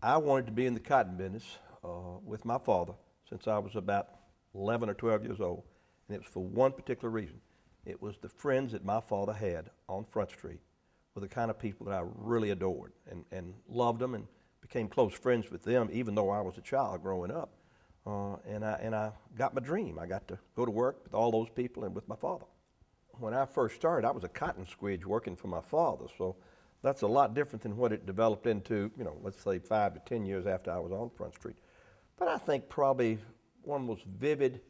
I wanted to be in the cotton business with my father since I was about 11 or 12 years old, and it was for one particular reason. It was the friends that my father had on Front Street were the kind of people that I really adored and loved them and became close friends with them even though I was a child growing up. And I got my dream. I got to go to work with all those people and with my father. When I first started, I was a cotton squidge working for my father, so that's a lot different than what it developed into, you know, let's say 5 to 10 years after I was on Front Street. But I think probably one of the most vivid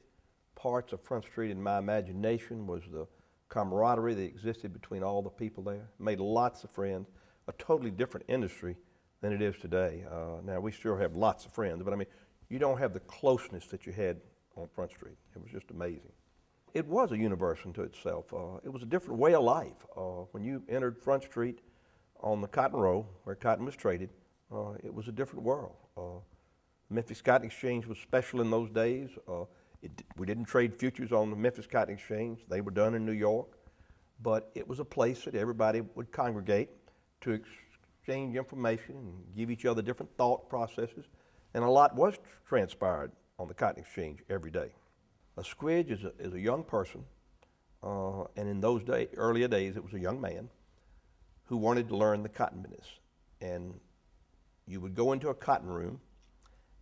parts of Front Street in my imagination was the camaraderie that existed between all the people there. Made lots of friends, a totally different industry than it is today. Now, we sure have lots of friends, but I mean, you don't have the closeness that you had on Front Street. It was just amazing. It was a universe unto itself. It was a different way of life. When you entered Front Street on the Cotton Row, where cotton was traded, it was a different world. Memphis Cotton Exchange was special in those days. We didn't trade futures on the Memphis Cotton Exchange. They were done in New York. But it was a place that everybody would congregate to exchange information and give each other different thought processes. And a lot was transpired on the Cotton Exchange every day. A squidge is a young person, and in those earlier days, it was a young man who wanted to learn the cotton business. And you would go into a cotton room,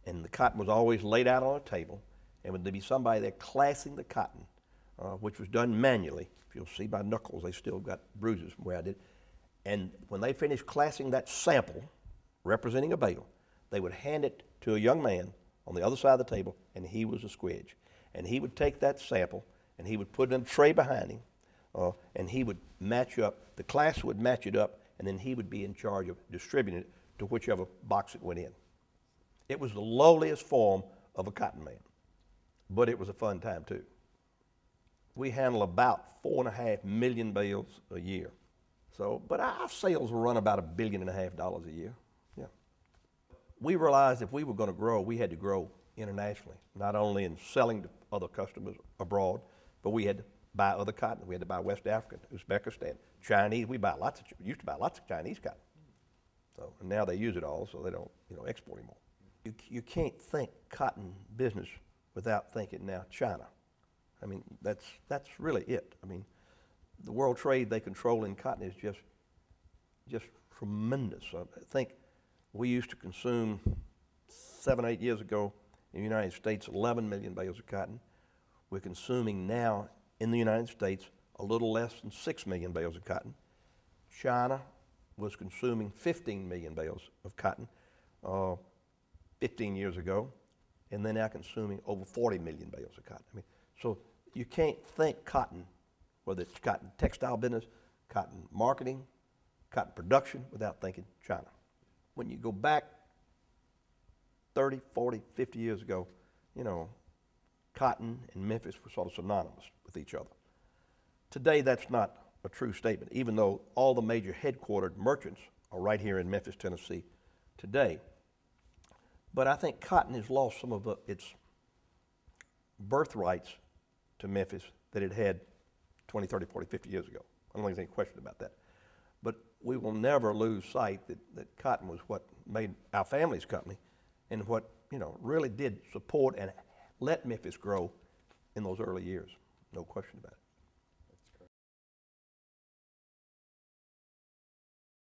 and the cotton was always laid out on a table, and there'd be somebody there classing the cotton, which was done manually. If you'll see my knuckles, they still got bruises from where I did. And when they finished classing that sample, representing a bale, they would hand it to a young man on the other side of the table, and he was a squidge. And he would take that sample, and he would put it in a tray behind him, and he would match up, the class would match it up, and then he would be in charge of distributing it to whichever box it went in. It was the lowliest form of a cotton man, but it was a fun time too. We handle about 4.5 million bales a year. So, but our sales will run about $1.5 billion a year. Yeah. We realized if we were going to grow, we had to grow internationally, not only in selling to other customers abroad, but we had to buy other cotton. We had to buy West African, Uzbekistan, Chinese. We used to buy lots of Chinese cotton. So, and now they use it all, so they don't, export anymore. You can't think cotton business without thinking now China. I mean, that's really it. I mean, the world trade they control in cotton is just tremendous. I think we used to consume 7 or 8 years ago in the United States 11 million bales of cotton. We're consuming now in the United States a little less than 6 million bales of cotton. China was consuming 15 million bales of cotton 15 years ago, and they're now consuming over 40 million bales of cotton. I mean, so you can't think cotton, whether it's cotton textile business, cotton marketing, cotton production, without thinking China. When you go back 30, 40, 50 years ago, cotton and Memphis were sort of synonymous with each other. Today, that's not a true statement, even though all the major headquartered merchants are right here in Memphis, Tennessee today. But I think cotton has lost some of its birthrights to Memphis that it had 20, 30, 40, 50 years ago. I don't think there's any question about that. But we will never lose sight that cotton was what made our family's company and what, really did support and let Memphis grow in those early years. No question about it.